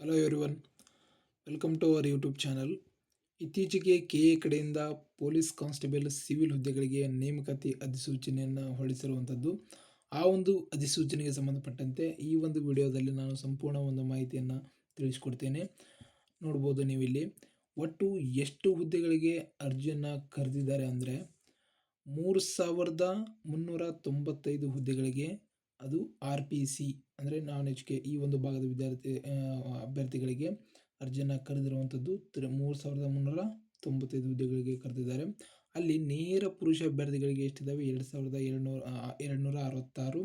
Hello everyone, welcome to our YouTube channel. ಇತ್ತೀಚೆಗೆ KA ಕಡೆಯಿಂದ police constable civil ಹುದ್ದೆಗಳಿಗೆ ನೇಮಕಾತಿ ಅಧಿಸೂಚನೆಯನ್ನು ಹೊರಡಿಸಿರುವಂಥದ್ದು. ಆ ಒಂದು ಅಧಿಸೂಚನೆಗೆ ಸಂಬಂಧಪಟ್ಟಂತೆ ಈ ಒಂದು ವಿಡಿಯೋದಲ್ಲಿ ನಾನು ಸಂಪೂರ್ಣ ಒಂದು ಮಾಹಿತಿಯನ್ನು ತಿಳಿಸ್ಕೊಡ್ತೇನೆ. ನೋಡ್ಬೋದು ನೀವು ಇಲ್ಲಿ ಒಟ್ಟು ಎಷ್ಟು ಹುದ್ದೆಗಳಿಗೆ ಅರ್ಜಿಯನ್ನು ಕರೆದಿದ್ದಾರೆ ಅಂದರೆ 3,395 ಹುದ್ದೆಗಳಿಗೆ. ಅದು RPC ಅಂದರೆ ನಾನ್ HK ಈ ಒಂದು ಭಾಗದ ಅಭ್ಯರ್ಥಿಗಳಿಗೆ ಅರ್ಜಿಯನ್ನು ಕರೆದಿರುವಂಥದ್ದು 3,395 ಹುದ್ದೆಗಳಿಗೆ ಕರೆದಿದ್ದಾರೆ. ಅಲ್ಲಿ ನೇರ ಪುರುಷ ಅಭ್ಯರ್ಥಿಗಳಿಗೆ ಎಷ್ಟಿದ್ದಾವೆ 2,266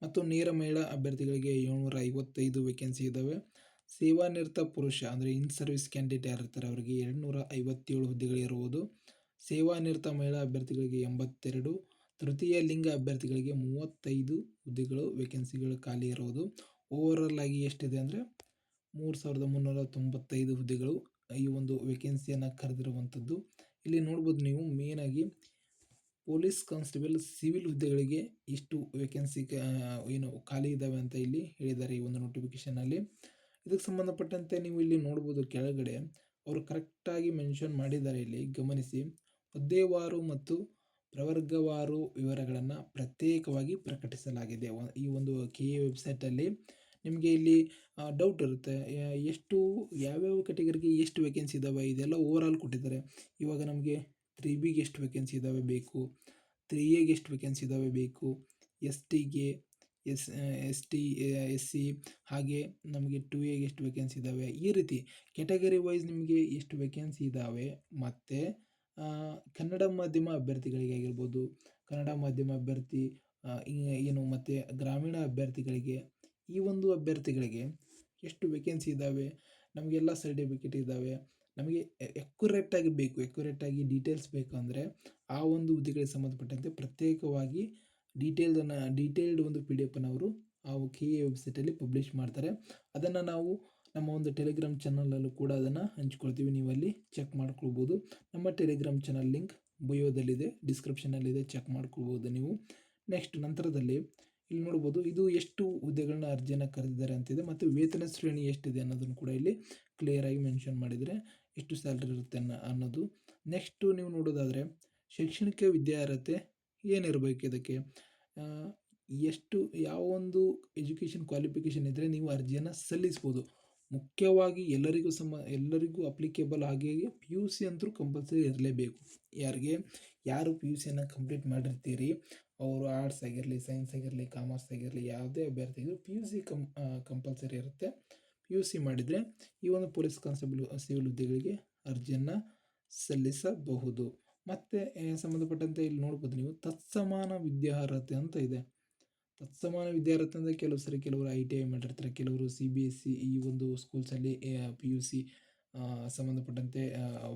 ಮತ್ತು ನೇರ ಮಹಿಳಾ ಅಭ್ಯರ್ಥಿಗಳಿಗೆ 755 ವೇಕೆನ್ಸಿ ಇದ್ದಾವೆ. ಸೇವಾನಿರತ ಪುರುಷ ಅಂದರೆ ಇನ್ ಸರ್ವಿಸ್ ಕ್ಯಾಂಡಿಡೇಟ್ ಯಾರಿರ್ತಾರೆ ಅವರಿಗೆ 257 ಹುದ್ದೆಗಳಿರುವುದು. ಸೇವಾನಿರತ ಮಹಿಳಾ ಅಭ್ಯರ್ಥಿಗಳಿಗೆ 82, ತೃತೀಯ ಲಿಂಗ ಅಭ್ಯರ್ಥಿಗಳಿಗೆ 35 ಹುದ್ದೆಗಳು ವೇಕೆನ್ಸಿಗಳು ಖಾಲಿ ಇರುವುದು. ಓವರಾಲ್ ಆಗಿ ಎಷ್ಟಿದೆ ಅಂದರೆ 3,395 ಹುದ್ದೆಗಳು ಈ ಒಂದು ವೇಕೆನ್ಸಿಯನ್ನು ಕರೆದಿರುವಂಥದ್ದು. ಇಲ್ಲಿ ನೋಡ್ಬೋದು ನೀವು ಮೇನ್ ಆಗಿ ಪೊಲೀಸ್ ಕಾನ್ಸ್ಟೇಬಲ್ ಸಿವಿಲ್ ಹುದ್ದೆಗಳಿಗೆ ಇಷ್ಟು ವೇಕೆನ್ಸಿ ಏನು ಖಾಲಿ ಇದ್ದಾವೆ ಅಂತ ಇಲ್ಲಿ ಹೇಳಿದ್ದಾರೆ ಈ ಒಂದು ನೋಟಿಫಿಕೇಶನಲ್ಲಿ. ಇದಕ್ಕೆ ಸಂಬಂಧಪಟ್ಟಂತೆ ನೀವು ಇಲ್ಲಿ ನೋಡ್ಬೋದು ಕೆಳಗಡೆ ಅವರು ಕರೆಕ್ಟಾಗಿ ಮೆನ್ಷನ್ ಮಾಡಿದ್ದಾರೆ. ಇಲ್ಲಿ ಗಮನಿಸಿ, ಹುದ್ದೆವಾರು ಮತ್ತು ಪ್ರವರ್ಗವಾರು ವಿವರಗಳನ್ನು ಪ್ರತ್ಯೇಕವಾಗಿ ಪ್ರಕಟಿಸಲಾಗಿದೆ. ಈ ಒಂದು KA ವೆಬ್ಸೈಟಲ್ಲಿ ನಿಮಗೆ ಇಲ್ಲಿ ಡೌಟ್ ಇರುತ್ತೆ, ಯಾವ್ಯಾವ ಕೆಟಗರಿಗೆ ಎಷ್ಟು ವೇಕೆನ್ಸಿ ಇದ್ದಾವೆ ಇದೆಲ್ಲ ಓವರಾಲ್ ಕೊಟ್ಟಿದ್ದಾರೆ. ಇವಾಗ ನಮಗೆ 3Bಗೆ ಎಷ್ಟು ವೇಕೆನ್ಸಿ ಇದ್ದಾವೆ ಬೇಕು, 3Aಗೆ ಎಷ್ಟು ವೇಕೆನ್ಸಿ ಇದ್ದಾವೆ ಬೇಕು, STಗೆ ST SC ಹಾಗೆ ನಮಗೆ 2Aಗೆ ಎಷ್ಟು ವೇಕೆನ್ಸಿ ಇದ್ದಾವೆ, ಈ ರೀತಿ ಕೆಟಗರಿ ವೈಸ್ ನಿಮಗೆ ಎಷ್ಟು ವೇಕೆನ್ಸಿ ಇದ್ದಾವೆ. ಮತ್ತು ಕನ್ನಡ ಮಾಧ್ಯಮ ಅಭ್ಯರ್ಥಿಗಳಿಗೆ ಆಗಿರ್ಬೋದು, ಕನ್ನಡ ಮಾಧ್ಯಮ ಅಭ್ಯರ್ಥಿ ಏನು ಮತ್ತು ಗ್ರಾಮೀಣ ಅಭ್ಯರ್ಥಿಗಳಿಗೆ, ಈ ಒಂದು ಅಭ್ಯರ್ಥಿಗಳಿಗೆ ಎಷ್ಟು ವೇಕೆನ್ಸಿ ಇದ್ದಾವೆ, ನಮಗೆಲ್ಲ ಸರ್ಟಿಫಿಕೇಟ್ ಇದ್ದಾವೆ, ನಮಗೆ ಎಕ್ಯುರೇಟಾಗಿ ಡೀಟೇಲ್ಸ್ ಬೇಕು ಅಂದರೆ ಆ ಒಂದು ಹುದ್ದೆಗಳಿಗೆ ಸಂಬಂಧಪಟ್ಟಂತೆ ಪ್ರತ್ಯೇಕವಾಗಿ ಡೀಟೇಲ್ಡ್ ಒಂದು PDF ಅವರು ಆ KA ವೆಬ್ಸೈಟಲ್ಲಿ ಪಬ್ಲಿಷ್ ಮಾಡ್ತಾರೆ. ಅದನ್ನು ನಾವು ನಮ್ಮ ಒಂದು ಟೆಲಿಗ್ರಾಮ್ ಚಾನಲಲ್ಲೂ ಕೂಡ ಅದನ್ನು ಹಂಚ್ಕೊಳ್ತೀವಿ. ನೀವು ಅಲ್ಲಿ ಚೆಕ್ ಮಾಡ್ಕೊಳ್ಬೋದು. ನಮ್ಮ ಟೆಲಿಗ್ರಾಮ್ ಚಾನಲ್ ಲಿಂಕ್ ಬಯೋದಲ್ಲಿದೆ, ಡಿಸ್ಕ್ರಿಪ್ಷನಲ್ಲಿದೆ, ಚೆಕ್ ಮಾಡ್ಕೊಳ್ಬೋದು ನೀವು. ನೆಕ್ಸ್ಟ್ ನಂತರದಲ್ಲಿ ಇಲ್ಲಿ ನೋಡ್ಬೋದು ಇದು ಎಷ್ಟು ಹುದ್ದೆಗಳನ್ನ ಅರ್ಜಿಯನ್ನು ಕರೆದಿದ್ದಾರೆ ಅಂತಿದೆ ಮತ್ತು ವೇತನ ಶ್ರೇಣಿ ಎಷ್ಟಿದೆ ಅನ್ನೋದನ್ನು ಕೂಡ ಇಲ್ಲಿ ಕ್ಲಿಯರಾಗಿ ಮೆನ್ಷನ್ ಮಾಡಿದರೆ ಎಷ್ಟು ಸ್ಯಾಲ್ರಿ ಇರುತ್ತೆ ಅನ್ನೋದು. ನೆಕ್ಸ್ಟು ನೀವು ನೋಡೋದಾದರೆ ಶೈಕ್ಷಣಿಕ ವಿದ್ಯಾರ್ಹತೆ ಏನಿರಬೇಕು, ಇದಕ್ಕೆ ಯಾವ ಒಂದು ಎಜುಕೇಷನ್ ಕ್ವಾಲಿಫಿಕೇಷನ್ ಇದ್ದರೆ ನೀವು ಅರ್ಜಿಯನ್ನು ಸಲ್ಲಿಸ್ಬೋದು. ಮುಖ್ಯವಾಗಿ ಎಲ್ಲರಿಗೂ ಅಪ್ಲಿಕೇಬಲ್ ಆಗಿ PUC ಅಂತೂ ಕಂಪಲ್ಸರಿ ಇರಲೇಬೇಕು. ಯಾರು PUCಯನ್ನು ಕಂಪ್ಲೀಟ್ ಮಾಡಿರ್ತೀರಿ ಅವರು ಆರ್ಟ್ಸ್ ಆಗಿರಲಿ, ಸೈನ್ಸ್ ಆಗಿರಲಿ, ಕಾಮರ್ಸ್ ಆಗಿರಲಿ, ಯಾವುದೇ ಅಭ್ಯರ್ಥಿಗಳು PUC ಕಂಪಲ್ಸರಿ ಇರುತ್ತೆ. PUC ಮಾಡಿದರೆ ಈ ಒಂದು ಪೊಲೀಸ್ ಕಾನ್ಸ್ಟೇಬಲ್ ಸಿವಿಲ್ ಹುದ್ದೆಗಳಿಗೆ ಅರ್ಜಿಯನ್ನು ಸಲ್ಲಿಸಬಹುದು. ಮತ್ತು ಸಂಬಂಧಪಟ್ಟಂತೆ ಇಲ್ಲಿ ನೋಡ್ಬೋದು ನೀವು ತತ್ಸಮಾನ ವಿದ್ಯಾರ್ಹತೆ ಅಂತ ಇದೆ. ತತ್ಸಮಾನ ವಿದ್ಯಾರ್ಹತೆ ಅಂದರೆ ಕೆಲವರು ITI ಮಾಡಿರ್ತಾರೆ, ಕೆಲವರು CBSE ಈ ಒಂದು ಸ್ಕೂಲ್ಸಲ್ಲಿ PUC ಸಂಬಂಧಪಟ್ಟಂತೆ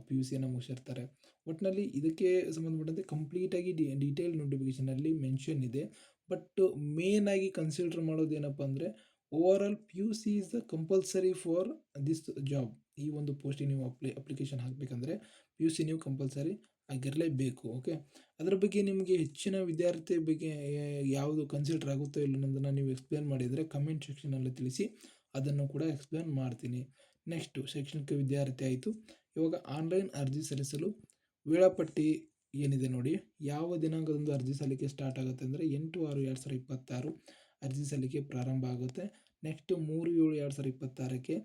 PUCಯನ್ನು ಮುಗಿಸಿರ್ತಾರೆ. ಒಟ್ಟಿನಲ್ಲಿ ಇದಕ್ಕೆ ಸಂಬಂಧಪಟ್ಟಂತೆ ಕಂಪ್ಲೀಟಾಗಿ ಡೀಟೇಲ್ ನೋಟಿಫಿಕೇಷನಲ್ಲಿ ಮೆನ್ಷನ್ ಇದೆ. ಬಟ್ ಮೇನ್ ಆಗಿ ಕನ್ಸಿಡರ್ ಮಾಡೋದೇನಪ್ಪ ಅಂದರೆ overall PUC is the compulsory for this job. ಈ ಒಂದು ಪೋಸ್ಟಿಗೆ ನೀವು ಅಪ್ಲಿಕೇಶನ್ ಹಾಕಬೇಕಂದ್ರೆ PUC ನೀವು ಕಂಪಲ್ಸರಿ ಆಗಿರಲೇಬೇಕು. ಓಕೆ, ಅದರ ಬಗ್ಗೆ ನಿಮಗೆ ಹೆಚ್ಚಿನ ವಿದ್ಯಾರ್ಥಿ ಬಗ್ಗೆ ಯಾವುದು ಕನ್ಸಿಡರ್ ಆಗುತ್ತೋ ಇಲ್ಲ ಅನ್ನೋದನ್ನು ನೀವು ಎಕ್ಸ್ಪ್ಲೇನ್ ಮಾಡಿದರೆ ಕಮೆಂಟ್ ಸೆಕ್ಷನಲ್ಲಿ ತಿಳಿಸಿ, ಅದನ್ನು ಕೂಡ ಎಕ್ಸ್ಪ್ಲೇನ್ ಮಾಡ್ತೀನಿ. ನೆಕ್ಸ್ಟು ಶೈಕ್ಷಣಿಕ ವಿದ್ಯಾರ್ಥಿ ಆಯಿತು. ಇವಾಗ ಆನ್ಲೈನ್ ಅರ್ಜಿ ಸಲ್ಲಿಸಲು ವೇಳಾಪಟ್ಟಿ ಏನಿದೆ ನೋಡಿ, ಯಾವ ದಿನಾಂಕದಂದು ಅರ್ಜಿ ಸಲ್ಲಿಕೆ ಸ್ಟಾರ್ಟ್ ಆಗುತ್ತೆ ಅಂದರೆ 8/6/2026 ಅರ್ಜಿ ಸಲ್ಲಿಕೆ ಪ್ರಾರಂಭ ಆಗುತ್ತೆ. ನೆಕ್ಸ್ಟ್ 3/7/2026ಕ್ಕೆ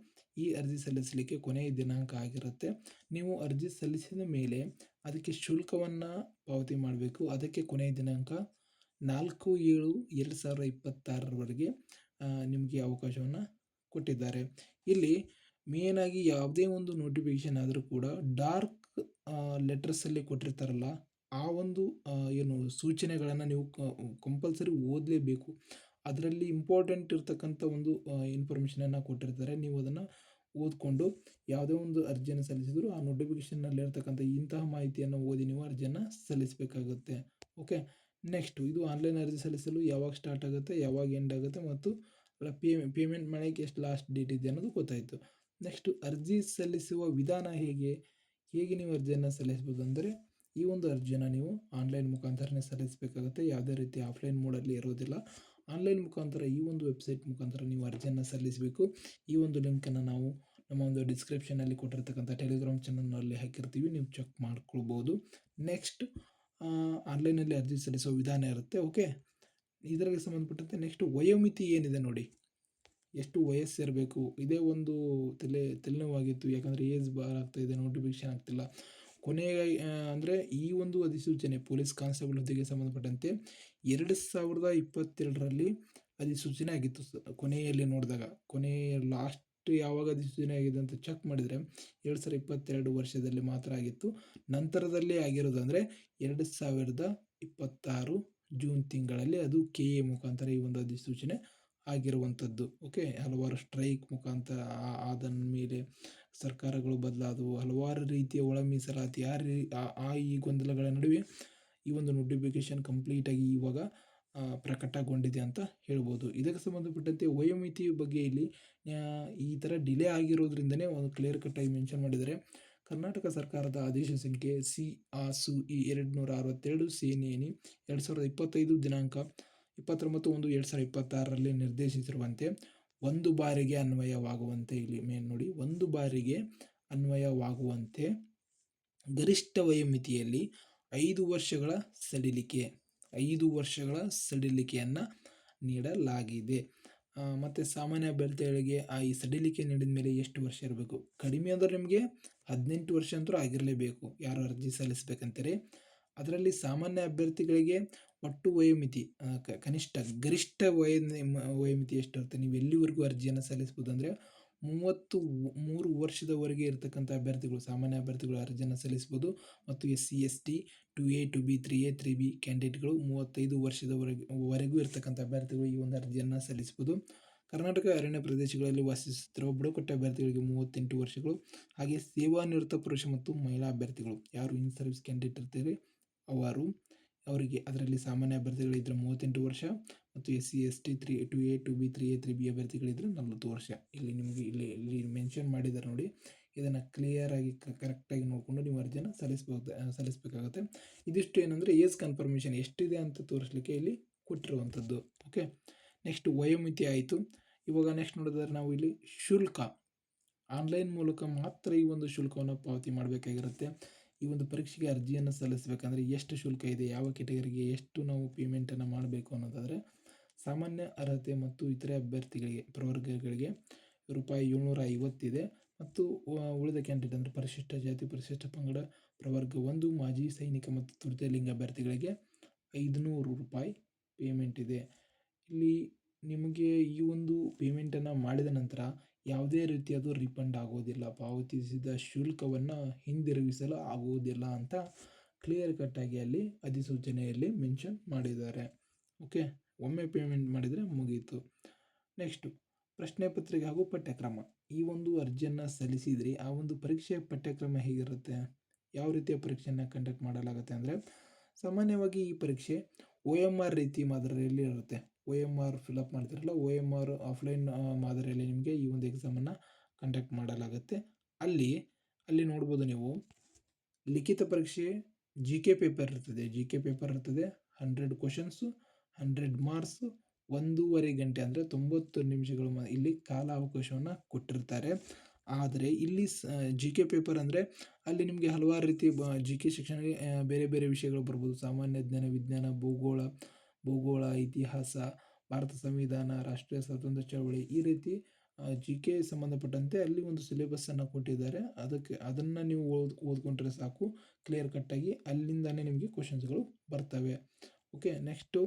ಈ ಅರ್ಜಿ ಸಲ್ಲಿಸಲಿಕ್ಕೆ ಕೊನೆಯ ದಿನಾಂಕ ಆಗಿರುತ್ತೆ. ನೀವು ಅರ್ಜಿ ಸಲ್ಲಿಸಿದ ಮೇಲೆ ಅದಕ್ಕೆ ಶುಲ್ಕವನ್ನು ಪಾವತಿ ಮಾಡಬೇಕು. ಅದಕ್ಕೆ ಕೊನೆಯ ದಿನಾಂಕ 4/7/2026ರವರೆಗೆ ನಿಮಗೆ ಅವಕಾಶವನ್ನು ಕೊಟ್ಟಿದ್ದಾರೆ. ಇಲ್ಲಿ ಮೇನಾಗಿ ಯಾವುದೇ ಒಂದು ನೋಟಿಫಿಕೇಷನ್ ಆದರೂ ಕೂಡ ಡಾರ್ಕ್ ಲೆಟರ್ಸಲ್ಲಿ ಕೊಟ್ಟಿರ್ತಾರಲ್ಲ, ಆ ಒಂದು ಸೂಚನೆಗಳನ್ನು ನೀವು ಕಂಪಲ್ಸರಿ ಓದಲೇಬೇಕು. ಅದರಲ್ಲಿ ಇಂಪಾರ್ಟೆಂಟ್ ಇರ್ತಕ್ಕಂಥ ಒಂದು ಇನ್ಫಾರ್ಮೇಷನನ್ನು ಕೊಟ್ಟಿರ್ತಾರೆ. ನೀವು ಅದನ್ನು ಓದಿಕೊಂಡು ಯಾವುದೇ ಒಂದು ಅರ್ಜಿಯನ್ನು ಸಲ್ಲಿಸಿದ್ರು ಆ ನೋಟಿಫಿಕೇಷನ್ನಲ್ಲಿ ಇರ್ತಕ್ಕಂಥ ಇಂತಹ ಮಾಹಿತಿಯನ್ನು ಓದಿ ನೀವು ಅರ್ಜಿಯನ್ನು ಸಲ್ಲಿಸಬೇಕಾಗುತ್ತೆ. ಓಕೆ, ನೆಕ್ಸ್ಟು ಇದು ಆನ್ಲೈನ್ ಅರ್ಜಿ ಸಲ್ಲಿಸಲು ಯಾವಾಗ ಸ್ಟಾರ್ಟ್ ಆಗುತ್ತೆ, ಯಾವಾಗ ಎಂಡ್ ಆಗುತ್ತೆ ಮತ್ತು ಪೇಮೆಂಟ್ ಮಾಡೋಕ್ಕೆ ಎಷ್ಟು ಲಾಸ್ಟ್ ಡೇಟ್ ಇದೆ ಅನ್ನೋದು ಗೊತ್ತಾಯಿತು. ನೆಕ್ಸ್ಟು ಅರ್ಜಿ ಸಲ್ಲಿಸುವ ವಿಧಾನ ಹೇಗೆ ನೀವು ಅರ್ಜಿಯನ್ನು ಸಲ್ಲಿಸ್ಬೋದು ಅಂದರೆ ಈ ಒಂದು ಅರ್ಜಿಯನ್ನು ನೀವು ಆನ್ಲೈನ್ ಮುಖಾಂತರನೇ ಸಲ್ಲಿಸಬೇಕಾಗುತ್ತೆ. ಯಾವುದೇ ರೀತಿ ಆಫ್ಲೈನ್ ಮೋಡಲ್ಲಿ ಇರೋದಿಲ್ಲ. ಆನ್ಲೈನ್ ಮುಖಾಂತರ ಈ ಒಂದು ವೆಬ್ಸೈಟ್ ಮುಖಾಂತರ ನೀವು ಅರ್ಜಿಯನ್ನು ಸಲ್ಲಿಸಬೇಕು. ಈ ಒಂದು ಲಿಂಕನ್ನು ನಾವು ನಮ್ಮ ಒಂದು ಡಿಸ್ಕ್ರಿಪ್ಷನಲ್ಲಿ ಕೊಟ್ಟಿರ್ತಕ್ಕಂಥ ಟೆಲಿಗ್ರಾಮ್ ಚಾನಲ್ನಲ್ಲಿ ಹಾಕಿರ್ತೀವಿ, ನೀವು ಚೆಕ್ ಮಾಡ್ಕೊಳ್ಬೋದು. ನೆಕ್ಸ್ಟ್ ಆನ್ಲೈನಲ್ಲಿ ಅರ್ಜಿ ಸಲ್ಲಿಸುವ ವಿಧಾನ ಇರುತ್ತೆ. ಓಕೆ, ಇದರಿಗೆ ಸಂಬಂಧಪಟ್ಟಂತೆ ನೆಕ್ಸ್ಟ್ ವಯೋಮಿತಿ ಏನಿದೆ ನೋಡಿ, ಎಷ್ಟು ವಯಸ್ಸಿರಬೇಕು, ಇದೇ ಒಂದು ತಲೆನೋವಾಗಿತ್ತು. ಯಾಕಂದರೆ ಏಜ್ ಬಾರ್ ಆಗ್ತಾಯಿದೆ, ನೋಟಿಫಿಕೇಶನ್ ಆಗ್ತಿಲ್ಲ. ಕೊನೆಗೆ ಅಂದರೆ ಈ ಒಂದು ಅಧಿಸೂಚನೆ ಪೊಲೀಸ್ ಕಾನ್ಸ್ಟೇಬಲ್ ಹುದ್ದೆಗೆ ಸಂಬಂಧಪಟ್ಟಂತೆ 2022ರಲ್ಲಿ ಅಧಿಸೂಚನೆ ಆಗಿತ್ತು. ಕೊನೆಯಲ್ಲಿ ನೋಡಿದಾಗ ಲಾಸ್ಟ್ ಯಾವಾಗ ಅಧಿಸೂಚನೆ ಆಗಿದೆ ಅಂತ ಚೆಕ್ ಮಾಡಿದರೆ 2022 ವರ್ಷದಲ್ಲಿ ಮಾತ್ರ ಆಗಿತ್ತು. ನಂತರದಲ್ಲಿ ಆಗಿರೋದು ಅಂದರೆ 2026 ಜೂನ್ ತಿಂಗಳಲ್ಲಿ ಅದು KA ಮುಖಾಂತರ ಈ ಒಂದು ಅಧಿಸೂಚನೆ ಆಗಿರುವಂಥದ್ದು. ಓಕೆ, ಹಲವಾರು ಸ್ಟ್ರೈಕ್ ಮುಖಾಂತರ ಆದ ಮೇಲೆ ಸರ್ಕಾರಗಳು ಬದಲಾದವು, ಹಲವಾರು ರೀತಿಯ ಒಳ ಮೀಸಲಾತಿ ಈ ಗೊಂದಲಗಳ ನಡುವೆ ಈ ಒಂದು ನೋಟಿಫಿಕೇಶನ್ ಕಂಪ್ಲೀಟಾಗಿ ಇವಾಗ ಪ್ರಕಟಗೊಂಡಿದೆ ಅಂತ ಹೇಳ್ಬೋದು. ಇದಕ್ಕೆ ಸಂಬಂಧಪಟ್ಟಂತೆ ವಯೋಮಿತಿ ಬಗ್ಗೆ ಇಲ್ಲಿ ಈ ಥರ ಡಿಲೇ ಆಗಿರೋದ್ರಿಂದನೇ ಒಂದು ಕ್ಲಿಯರ್ ಕಟ್ಟಾಗಿ ಮೆನ್ಷನ್ ಮಾಡಿದ್ದಾರೆ. ಕರ್ನಾಟಕ ಸರ್ಕಾರದ ಆದೇಶ ಸಂಖ್ಯೆ CRSU 262 ಸೇನೆಯನಿ 2025 ದಿನಾಂಕ 29/1/2026ರಲ್ಲಿ ನಿರ್ದೇಶಿಸಿರುವಂತೆ ಒಂದು ಬಾರಿಗೆ ಅನ್ವಯವಾಗುವಂತೆ, ಇಲ್ಲಿ ಮೇನ್ ನೋಡಿ, ಒಂದು ಬಾರಿಗೆ ಅನ್ವಯವಾಗುವಂತೆ ಗರಿಷ್ಠ ವಯೋಮಿತಿಯಲ್ಲಿ 5 ವರ್ಷಗಳ ಸಡಿಲಿಕೆಯನ್ನು ನೀಡಲಾಗಿದೆ. ಮತ್ತು ಸಾಮಾನ್ಯ ಅಭ್ಯರ್ಥಿಗಳಿಗೆ ಈ ಸಡಿಲಿಕೆ ನೀಡಿದ ಮೇಲೆ ಎಷ್ಟು ವರ್ಷ ಇರಬೇಕು? ಕಡಿಮೆ ಅಂದರೆ ನಿಮಗೆ 18 ವರ್ಷ ಅಂತೂ ಆಗಿರಲೇಬೇಕು ಯಾರು ಅರ್ಜಿ ಸಲ್ಲಿಸಬೇಕಂತಾರೆ. ಅದರಲ್ಲಿ ಸಾಮಾನ್ಯ ಅಭ್ಯರ್ಥಿಗಳಿಗೆ ಒಟ್ಟು ವಯೋಮಿತಿ ಗರಿಷ್ಠ ವಯೋಮಿತಿ ಎಷ್ಟಿರುತ್ತೆ, ನೀವು ಎಲ್ಲಿವರೆಗೂ ಅರ್ಜಿಯನ್ನು ಸಲ್ಲಿಸ್ಬೋದು ಅಂದರೆ 33 ವರ್ಷದವರೆಗೆ ಇರತಕ್ಕಂಥ ಅಭ್ಯರ್ಥಿಗಳು, ಸಾಮಾನ್ಯ ಅಭ್ಯರ್ಥಿಗಳು ಅರ್ಜಿಯನ್ನು ಸಲ್ಲಿಸ್ಬೋದು. ಮತ್ತು SC ST 2A 2B 3A 3B ಕ್ಯಾಂಡಿಡೇಟ್ಗಳು 35 ವರ್ಷದವರೆಗೂ ಇರತಕ್ಕಂಥ ಅಭ್ಯರ್ಥಿಗಳು ಈ ಒಂದು ಅರ್ಜಿಯನ್ನು ಸಲ್ಲಿಸ್ಬೋದು. ಕರ್ನಾಟಕ ಅರಣ್ಯ ಪ್ರದೇಶಗಳಲ್ಲಿ ವಾಸಿಸುತ್ತಿರುವ ಬುಡಕಟ್ಟು ಅಭ್ಯರ್ಥಿಗಳಿಗೆ 38 ವರ್ಷಗಳು. ಹಾಗೆ ಸೇವಾನಿವೃತ್ತ ಪುರುಷ ಮತ್ತು ಮಹಿಳಾ ಅಭ್ಯರ್ಥಿಗಳು ಯಾರು ಇನ್ ಸರ್ವಿಸ್ ಕ್ಯಾಂಡಿಡೇಟ್ ಇರ್ತಾರೆ ಅವರಿಗೆ ಅದರಲ್ಲಿ ಸಾಮಾನ್ಯ ಅಭ್ಯರ್ಥಿಗಳಿದ್ದರೆ 38 ವರ್ಷ ಮತ್ತು SC ST 2A 2B 3A 3B ಅಭ್ಯರ್ಥಿಗಳಿದ್ದರೆ 40 ವರ್ಷ. ಇಲ್ಲಿ ನಿಮಗೆ ಇಲ್ಲಿ ಮೆನ್ಷನ್ ಮಾಡಿದ್ದಾರೆ ನೋಡಿ, ಇದನ್ನು ಕ್ಲಿಯರಾಗಿ ಕರೆಕ್ಟಾಗಿ ನೋಡಿಕೊಂಡು ನೀವು ಅರ್ಜಿಯನ್ನು ಸಲ್ಲಿಸಬೇಕಾಗುತ್ತೆ. ಇದಿಷ್ಟು ಏನಂದರೆ ಏಜ್ ಕನ್ಫರ್ಮೇಷನ್ ಎಷ್ಟಿದೆ ಅಂತ ತೋರಿಸಲಿಕ್ಕೆ ಇಲ್ಲಿ ಕೊಟ್ಟಿರುವಂಥದ್ದು. ಓಕೆ, ನೆಕ್ಸ್ಟ್ ವಯೋಮಿತಿ ಆಯಿತು. ಇವಾಗ ನೆಕ್ಸ್ಟ್ ನೋಡಿದ್ರೆ ನಾವು ಇಲ್ಲಿ ಶುಲ್ಕ, ಆನ್ಲೈನ್ ಮೂಲಕ ಮಾತ್ರ ಈ ಒಂದು ಶುಲ್ಕವನ್ನು ಪಾವತಿ ಮಾಡಬೇಕಾಗಿರುತ್ತೆ. ಈ ಒಂದು ಪರೀಕ್ಷೆಗೆ ಅರ್ಜಿಯನ್ನು ಸಲ್ಲಿಸಬೇಕಂದ್ರೆ ಎಷ್ಟು ಶುಲ್ಕ ಇದೆ, ಯಾವ ಕೆಟಗರಿಗೆ ಎಷ್ಟು ನಾವು ಪೇಮೆಂಟನ್ನು ಮಾಡಬೇಕು ಅನ್ನೋದಾದರೆ, ಸಾಮಾನ್ಯ ಅರ್ಹತೆ ಮತ್ತು ಇತರೆ ಅಭ್ಯರ್ಥಿಗಳಿಗೆ ಪ್ರವರ್ಗಗಳಿಗೆ ₹750 ಇದೆ. ಮತ್ತು ಉಳಿದ ಕ್ಯಾಂಡಿಡೇಟ್ ಅಂದರೆ ಪರಿಶಿಷ್ಟ ಜಾತಿ, ಪರಿಶಿಷ್ಟ ಪಂಗಡ, ಪ್ರವರ್ಗ 1, ಮಾಜಿ ಸೈನಿಕ ಮತ್ತು ತೃತೀಯ ಲಿಂಗ ಅಭ್ಯರ್ಥಿಗಳಿಗೆ ₹500 ಪೇಮೆಂಟ್ ಇದೆ. ಇಲ್ಲಿ ನಿಮಗೆ ಈ ಒಂದು ಪೇಮೆಂಟನ್ನು ಮಾಡಿದ ನಂತರ ಯಾವುದೇ ರೀತಿಯದು ರಿಫಂಡ್ ಆಗೋದಿಲ್ಲ, ಪಾವತಿಸಿದ ಶುಲ್ಕವನ್ನು ಹಿಂದಿರುಗಿಸಲು ಆಗುವುದಿಲ್ಲ ಅಂತ ಕ್ಲಿಯರ್ ಕಟ್ಟಾಗಿ ಅಲ್ಲಿ ಅಧಿಸೂಚನೆಯಲ್ಲಿ ಮೆನ್ಷನ್ ಮಾಡಿದ್ದಾರೆ. ಓಕೆ, ಒಮ್ಮೆ ಪೇಮೆಂಟ್ ಮಾಡಿದರೆ ಮುಗೀತು. ನೆಕ್ಸ್ಟು ಪ್ರಶ್ನೆ ಪತ್ರಿಕೆ ಹಾಗೂ ಪಠ್ಯಕ್ರಮ. ಈ ಒಂದು ಅರ್ಜಿಯನ್ನು ಸಲ್ಲಿಸಿದರೆ ಆ ಒಂದು ಪರೀಕ್ಷೆಯ ಪಠ್ಯಕ್ರಮ ಹೇಗಿರುತ್ತೆ, ಯಾವ ರೀತಿಯ ಪರೀಕ್ಷೆಯನ್ನು ಕಂಡಕ್ಟ್ ಮಾಡಲಾಗುತ್ತೆ ಅಂದರೆ, ಸಾಮಾನ್ಯವಾಗಿ ಈ ಪರೀಕ್ಷೆ OMR ರೀತಿ ಮಾದರಿಯಲ್ಲಿ ಇರುತ್ತೆ. OMR ಫಿಲಪ್ ಮಾಡ್ತಿರಲ್ಲ, OMR ಆಫ್ಲೈನ್ ಮಾದರಿಯಲ್ಲಿ ನಿಮಗೆ ಈ ಒಂದು ಎಕ್ಸಾಮನ್ನು ಕಂಡಕ್ಟ್ ಮಾಡಲಾಗುತ್ತೆ. ಅಲ್ಲಿ ನೋಡ್ಬೋದು ನೀವು, ಲಿಖಿತ ಪರೀಕ್ಷೆ GK ಪೇಪರ್ ಇರ್ತದೆ. 100 ಕ್ವಶನ್ಸು, 100 ಮಾರ್ಕ್ಸು, 1.5 ಗಂಟೆ ಅಂದರೆ 90 ನಿಮಿಷಗಳು ಇಲ್ಲಿ ಕಾಲಾವಕಾಶವನ್ನು ಕೊಟ್ಟಿರ್ತಾರೆ. ಆದರೆ ಇಲ್ಲಿ GK ಪೇಪರ್ ಅಂದರೆ ಅಲ್ಲಿ ನಿಮಗೆ ಹಲವಾರು ರೀತಿ GK ಸೆಕ್ಷನ್ಗೆ ಬೇರೆ ಬೇರೆ ವಿಷಯಗಳು ಬರ್ಬೋದು. ಸಾಮಾನ್ಯ ಜ್ಞಾನ, ವಿಜ್ಞಾನ, ಭೂಗೋಳ, ಇತಿಹಾಸ, ಭಾರತ ಸಂವಿಧಾನ, ರಾಷ್ಟ್ರೀಯ ಸ್ವಾತಂತ್ರ್ಯ ಚಳವಳಿ, ಈ ರೀತಿ GK ಸಂಬಂಧಪಟ್ಟಂತೆ ಅಲ್ಲಿ ಒಂದು ಸಿಲೆಬಸ್ಸನ್ನು ಕೊಟ್ಟಿದ್ದಾರೆ. ಅದನ್ನು ನೀವು ಓದ್ಕೊಂಡ್ರೆ ಸಾಕು, ಕ್ಲಿಯರ್ ಕಟ್ಟಾಗಿ ಅಲ್ಲಿಂದಾನೇ ನಿಮಗೆ ಕ್ವಶನ್ಸ್ಗಳು ಬರ್ತವೆ. ಓಕೆ, ನೆಕ್ಸ್ಟು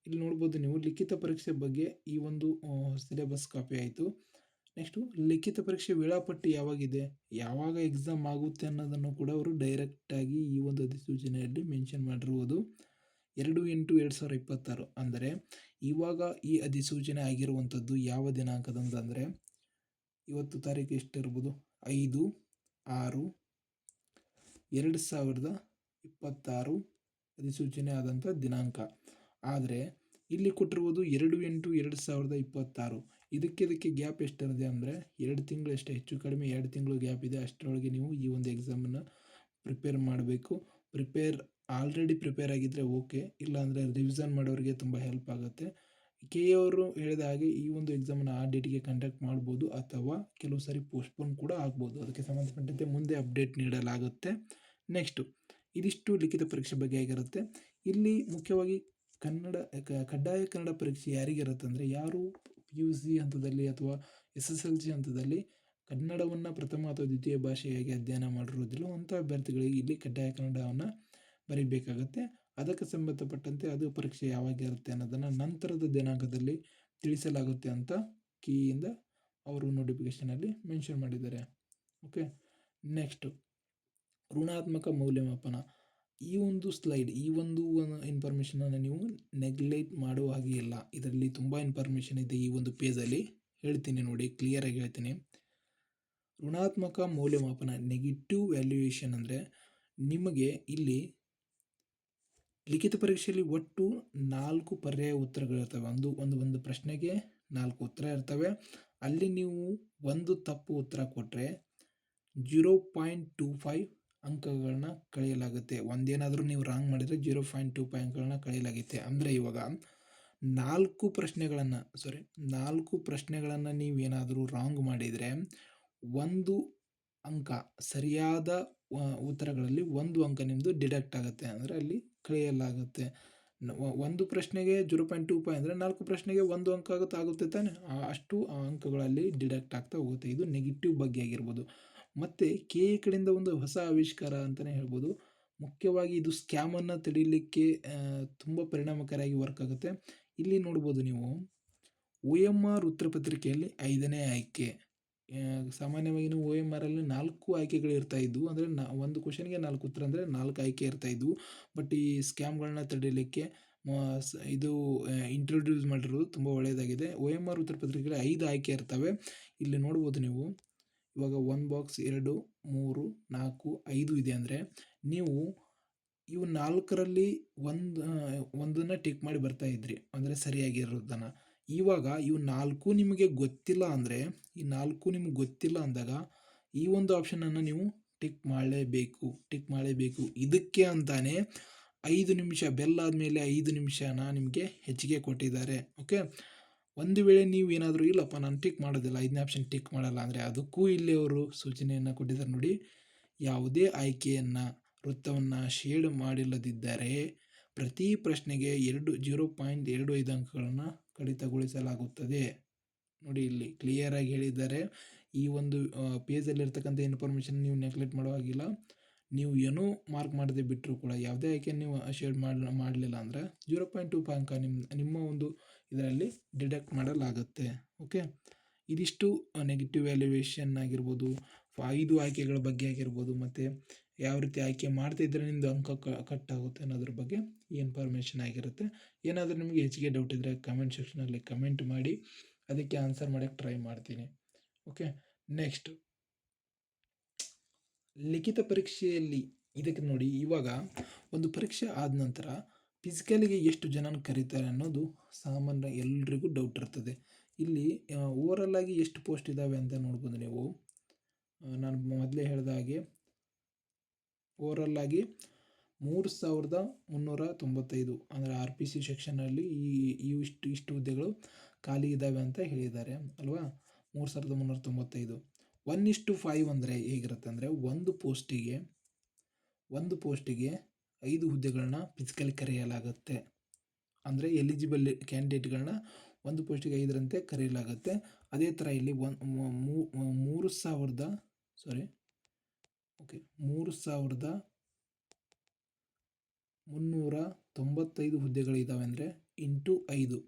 ಇಲ್ಲಿ ನೋಡ್ಬೋದು ನೀವು ಲಿಖಿತ ಪರೀಕ್ಷೆ ಬಗ್ಗೆ ಈ ಒಂದು ಸಿಲೆಬಸ್ ಕಾಪಿ ಆಯಿತು. ನೆಕ್ಸ್ಟು ಲಿಖಿತ ಪರೀಕ್ಷೆ ವೇಳಾಪಟ್ಟಿ ಯಾವಾಗ ಎಕ್ಸಾಮ್ ಆಗುತ್ತೆ ಅನ್ನೋದನ್ನು ಕೂಡ ಅವರು ಡೈರೆಕ್ಟಾಗಿ ಈ ಒಂದು ಅಧಿಸೂಚನೆಯಲ್ಲಿ ಮೆನ್ಷನ್ ಮಾಡಿರುವುದು. 2/8/2026 ಅಂದರೆ ಇವಾಗ ಈ ಅಧಿಸೂಚನೆ ಆಗಿರುವಂಥದ್ದು ಯಾವ ದಿನಾಂಕದಂದು ಅಂದರೆ, ಇವತ್ತು ತಾರೀಕು ಎಷ್ಟಿರ್ಬೋದು, 5/6/2026 ಅಧಿಸೂಚನೆ ಆದಂಥ ದಿನಾಂಕ. ಆದರೆ ಇಲ್ಲಿ ಕೊಟ್ಟಿರುವುದು 2/8/2026. ಇದಕ್ಕೆ ಗ್ಯಾಪ್ ಎಷ್ಟಿದೆ ಅಂದರೆ 2 ತಿಂಗಳು ಅಷ್ಟೇ, ಹೆಚ್ಚು ಕಡಿಮೆ 2 ತಿಂಗಳು ಗ್ಯಾಪ್ ಇದೆ. ಅಷ್ಟರೊಳಗೆ ನೀವು ಈ ಒಂದು ಎಕ್ಸಾಮನ್ನು ಪ್ರಿಪೇರ್ ಮಾಡಬೇಕು. ಆಲ್ರೆಡಿ ಪ್ರಿಪೇರ್ ಆಗಿದ್ದರೆ ಓಕೆ, ಇಲ್ಲಾಂದರೆ ರಿವಿಷನ್ ಮಾಡೋರಿಗೆ ತುಂಬ ಹೆಲ್ಪ್ ಆಗುತ್ತೆ. ಕೆ ಎ ಅವರು ಹೇಳಿದ ಹಾಗೆ ಈ ಒಂದು ಎಕ್ಸಾಮನ್ನು ಆ ಡೇಟಿಗೆ ಕಂಡಕ್ಟ್ ಮಾಡ್ಬೋದು ಅಥವಾ ಕೆಲವು ಸಾರಿ ಪೋಸ್ಟ್ಪೋನ್ ಕೂಡ ಆಗ್ಬೋದು. ಅದಕ್ಕೆ ಸಂಬಂಧಪಟ್ಟಂತೆ ಮುಂದೆ ಅಪ್ಡೇಟ್ ನೀಡಲಾಗುತ್ತೆ. ನೆಕ್ಸ್ಟು ಇದಿಷ್ಟು ಲಿಖಿತ ಪರೀಕ್ಷೆ ಬಗ್ಗೆ ಆಗಿರುತ್ತೆ. ಇಲ್ಲಿ ಮುಖ್ಯವಾಗಿ ಕಡ್ಡಾಯ ಕನ್ನಡ ಪರೀಕ್ಷೆ ಯಾರಿಗಿರುತ್ತೆ ಅಂದರೆ ಯಾರು PUC ಹಂತದಲ್ಲಿ ಅಥವಾ SSLC ಹಂತದಲ್ಲಿ ಕನ್ನಡವನ್ನು ಪ್ರಥಮ ಅಥವಾ ದ್ವಿತೀಯ ಭಾಷೆಯಾಗಿ ಅಧ್ಯಯನ ಮಾಡಿರುವುದಿಲ್ಲ ಅಂಥ ಅಭ್ಯರ್ಥಿಗಳಿಗೆ ಇಲ್ಲಿ ಕಡ್ಡಾಯ ಕನ್ನಡವನ್ನು ಬರೀಬೇಕಾಗುತ್ತೆ. ಅದಕ್ಕೆ ಸಂಬಂಧಪಟ್ಟಂತೆ ಅದು ಪರೀಕ್ಷೆ ಯಾವಾಗಿರುತ್ತೆ ಅನ್ನೋದನ್ನು ನಂತರದ ದಿನಾಂಕದಲ್ಲಿ ತಿಳಿಸಲಾಗುತ್ತೆ ಅಂತ ಕಿಯಿಂದ ಅವರು ನೋಟಿಫಿಕೇಶನಲ್ಲಿ ಮೆನ್ಷನ್ ಮಾಡಿದ್ದಾರೆ. ಓಕೆ, ನೆಕ್ಸ್ಟು ಋಣಾತ್ಮಕ ಮೌಲ್ಯಮಾಪನ. ಈ ಒಂದು ಸ್ಲೈಡ್, ಈ ಒಂದು ಇನ್ಫಾರ್ಮೇಷನನ್ನು ನೀವು ನೆಗ್ಲೆಕ್ಟ್ ಮಾಡುವ ಹಾಗೆ ಇಲ್ಲ. ಇದರಲ್ಲಿ ತುಂಬ ಇನ್ಫಾರ್ಮೇಷನ್ ಇದೆ ಈ ಒಂದು ಪೇಜಲ್ಲಿ. ಹೇಳ್ತೀನಿ ನೋಡಿ, ಕ್ಲಿಯರಾಗಿ ಹೇಳ್ತೀನಿ. ಋಣಾತ್ಮಕ ಮೌಲ್ಯಮಾಪನ, ನೆಗೆಟಿವ್ ವ್ಯಾಲ್ಯೂಯೇಷನ್ ಅಂದರೆ ನಿಮಗೆ ಇಲ್ಲಿ ಲಿಖಿತ ಪರೀಕ್ಷೆಯಲ್ಲಿ ಒಟ್ಟು 4 ಪರ್ಯಾಯ ಉತ್ತರಗಳಿರ್ತವೆ. ಒಂದು ಪ್ರಶ್ನೆಗೆ 4 ಉತ್ತರ ಇರ್ತವೆ. ಅಲ್ಲಿ ನೀವು ಒಂದು ತಪ್ಪು ಉತ್ತರ ಕೊಟ್ಟರೆ 0.25 ಅಂಕಗಳನ್ನ ಕಳೆಯಲಾಗುತ್ತೆ. ಒಂದೇನಾದರೂ ನೀವು ರಾಂಗ್ ಮಾಡಿದರೆ 0.25 ಅಂಕಗಳನ್ನ ಕಳೆಯಲಾಗುತ್ತೆ. ಅಂದರೆ ಇವಾಗ 4 ಪ್ರಶ್ನೆಗಳನ್ನು ನೀವೇನಾದರೂ ರಾಂಗ್ ಮಾಡಿದರೆ 1 ಅಂಕ, ಸರಿಯಾದ ಉತ್ತರಗಳಲ್ಲಿ 1 ಅಂಕ ನಿಮ್ಮದು ಡಿಡಕ್ಟ್ ಆಗುತ್ತೆ, ಅಂದರೆ ಅಲ್ಲಿ ಕಳೆಯಲಾಗುತ್ತೆ. ಒಂದು ಪ್ರಶ್ನೆಗೆ 0.25 ಅಂದರೆ 4 ಪ್ರಶ್ನೆಗೆ 1 ಅಂಕ ಆಗುತ್ತೆ ತಾನೆ, ಅಷ್ಟು ಅಂಕಗಳಲ್ಲಿ ಡಿಡಕ್ಟ್ ಆಗ್ತಾ ಹೋಗುತ್ತೆ. ಇದು ನೆಗೆಟಿವ್ ಬಗ್ಗೆ ಆಗಿರ್ಬೋದು. ಮತ್ತು ಕೆ ಕಡೆಯಿಂದ ಒಂದು ಹೊಸ ಆವಿಷ್ಕಾರ ಅಂತಲೇ ಹೇಳ್ಬೋದು. ಮುಖ್ಯವಾಗಿ ಇದು ಸ್ಕ್ಯಾಮನ್ನು ತಡೀಲಿಕ್ಕೆ ತುಂಬ ಪರಿಣಾಮಕಾರಿಯಾಗಿ ವರ್ಕ್ ಆಗುತ್ತೆ. ಇಲ್ಲಿ ನೋಡ್ಬೋದು ನೀವು, OMR ಉತ್ತರ ಪತ್ರಿಕೆಯಲ್ಲಿ 5ನೇ ಆಯ್ಕೆ. ಸಾಮಾನ್ಯವಾಗಿ ನೀವು OMR ಅಲ್ಲಿ 4 ಆಯ್ಕೆಗಳು ಇರ್ತಾ ಇದ್ವು. ಅಂದರೆ ಒಂದು ಕ್ವಶನ್ಗೆ 4 ಉತ್ತರ ಅಂದರೆ 4 ಆಯ್ಕೆ ಇರ್ತಾ ಇದ್ವು. ಬಟ್ ಈ ಸ್ಕ್ಯಾಮ್ಗಳನ್ನ ತಡೀಲಿಕ್ಕೆ ಇದು ಇಂಟ್ರೊಡ್ಯೂಸ್ ಮಾಡಿರೋದು ತುಂಬ ಒಳ್ಳೆಯದಾಗಿದೆ. OMR ಉತ್ತರ ಪತ್ರಿಕೆಯಲ್ಲಿ 5 ಆಯ್ಕೆ ಇರ್ತವೆ. ಇಲ್ಲಿ ನೋಡ್ಬೋದು ನೀವು, ಇವಾಗ 1 ಬಾಕ್ಸ್ 2, 3, 4, 5 ಇದೆ. ಅಂದರೆ ನೀವು ಇವು 4ರಲ್ಲಿ ಒಂದನ್ನು ಟಿಕ್ ಮಾಡಿ ಬರ್ತಾ ಇದ್ರಿ, ಅಂದರೆ ಸರಿಯಾಗಿರೋದನ್ನು. ಇವಾಗ ಇವು 4 ನಿಮಗೆ ಗೊತ್ತಿಲ್ಲ ಅಂದರೆ, ಈ 4 ನಿಮ್ಗೆ ಗೊತ್ತಿಲ್ಲ ಅಂದಾಗ ಈ ಒಂದು ಆಪ್ಷನನ್ನು ನೀವು ಟಿಕ್ ಮಾಡಲೇಬೇಕು. ಇದಕ್ಕೆ ಅಂತಾನೆ 5 ನಿಮಿಷ, ಬೆಲ್ ಆದಮೇಲೆ 5 ನಿಮಿಷನ ನಿಮಗೆ ಹೆಚ್ಚಿಗೆ ಕೊಟ್ಟಿದ್ದಾರೆ. ಓಕೆ, ಒಂದು ವೇಳೆ ನೀವು ಏನಾದರೂ ಇಲ್ಲಪ್ಪ ನಾನು ಟಿಕ್ ಮಾಡೋದಿಲ್ಲ, 5ನೇ ಆಪ್ಷನ್ ಟಿಕ್ ಮಾಡಲ್ಲ ಅಂದರೆ ಅದಕ್ಕೂ ಇಲ್ಲಿ ಅವರು ಸೂಚನೆಯನ್ನು ಕೊಟ್ಟಿದ್ದಾರೆ ನೋಡಿ. ಯಾವುದೇ ಆಯ್ಕೆಯನ್ನು ವೃತ್ತವನ್ನು ಶೇಡ್ ಮಾಡಿಲ್ಲದಿದ್ದರೆ ಪ್ರತಿ ಪ್ರಶ್ನೆಗೆ 0.25 ಅಂಕಗಳನ್ನು ಕಡಿತಗೊಳಿಸಲಾಗುತ್ತದೆ. ನೋಡಿ, ಇಲ್ಲಿ ಕ್ಲಿಯರಾಗಿ ಹೇಳಿದ್ದಾರೆ. ಈ ಒಂದು ಪೇಜಲ್ಲಿರ್ತಕ್ಕಂಥ ಇನ್ಫಾರ್ಮೇಷನ್ ನೀವು ನೆಗ್ಲೆಕ್ಟ್ ಮಾಡೋ ಹಾಗಿಲ್ಲ. ನೀವು ಏನೂ ಮಾರ್ಕ್ ಮಾಡದೆ ಬಿಟ್ಟರು ಕೂಡ, ಯಾವುದೇ ಆಯ್ಕೆ ನೀವು ಶೇಡ್ ಮಾಡಲಿಲ್ಲ ಅಂದರೆ 0.25 ಅಂಕ ನಿಮ್ಮ ಒಂದು ಇದರಲ್ಲಿ ಡಿಡಕ್ಟ್ ಮಾಡಲಾಗುತ್ತೆ. ಓಕೆ, ಇದಿಷ್ಟು ನೆಗೆಟಿವ್ ವ್ಯಾಲ್ಯೂಯೇಷನ್ ಆಗಿರ್ಬೋದು, 5 ಆಯ್ಕೆಗಳ ಬಗ್ಗೆ ಆಗಿರ್ಬೋದು, ಮತ್ತು ಯಾವ ರೀತಿ ಆಯ್ಕೆ ಮಾಡ್ತಾ ಇದ್ದರೆ ನಿಮ್ಮದು ಅಂಕ ಕಟ್ ಆಗುತ್ತೆ ಅನ್ನೋದ್ರ ಬಗ್ಗೆ ಈ ಇನ್ಫಾರ್ಮೇಷನ್ ಆಗಿರುತ್ತೆ. ಏನಾದರೂ ನಿಮಗೆ ಹೆಚ್ಚಿಗೆ ಡೌಟ್ ಇದ್ದರೆ ಕಮೆಂಟ್ ಸೆಕ್ಷನಲ್ಲಿ ಕಮೆಂಟ್ ಮಾಡಿ, ಅದಕ್ಕೆ ಆನ್ಸರ್ ಮಾಡೋಕ್ಕೆ ಟ್ರೈ ಮಾಡ್ತೀನಿ. ಓಕೆ, ನೆಕ್ಸ್ಟ್ ಲಿಖಿತ ಪರೀಕ್ಷೆಯಲ್ಲಿ ಇದಕ್ಕೆ ನೋಡಿ, ಇವಾಗ ಒಂದು ಪರೀಕ್ಷೆ ಆದ ನಂತರ ಫಿಸಿಕಲಿಗೆ ಎಷ್ಟು ಜನನ ಕರೀತಾರೆ ಅನ್ನೋದು ಸಾಮಾನ್ಯ ಎಲ್ರಿಗೂ ಡೌಟ್ ಇರ್ತದೆ. ಇಲ್ಲಿ ಓವರಲ್ ಆಗಿ ಎಷ್ಟು ಪೋಸ್ಟ್ ಇದ್ದಾವೆ ಅಂತ ನೋಡ್ಬೋದು ನೀವು. ನಾನು ಮೊದಲೇ ಹೇಳಿದ ಹಾಗೆ ಓವರಲ್ ಆಗಿ 3395, ಅಂದರೆ RPC ಸೆಕ್ಷನಲ್ಲಿ ಇಷ್ಟು ಹುದ್ದೆಗಳು ಖಾಲಿ ಇದ್ದಾವೆ ಅಂತ ಹೇಳಿದ್ದಾರೆ ಅಲ್ವಾ. 3395. 1:5 ಅಂದರೆ ಹೇಗಿರುತ್ತೆ ಅಂದರೆ, ಒಂದು ಪೋಸ್ಟಿಗೆ 5 ಹುದ್ದೆಗಳನ್ನ ಫಿಸಿಕಲಿ ಕರೆಯಲಾಗುತ್ತೆ. ಅಂದರೆ ಎಲಿಜಿಬಲ್ ಕ್ಯಾಂಡಿಡೇಟ್ಗಳನ್ನ ಒಂದು ಪೋಸ್ಟಿಗೆ 5ರಂತೆ ಕರೆಯಲಾಗುತ್ತೆ. ಅದೇ ಥರ ಇಲ್ಲಿ 3395 ಹುದ್ದೆಗಳಿದ್ದಾವೆ. ಅಂದರೆ ಇಂಟು 5,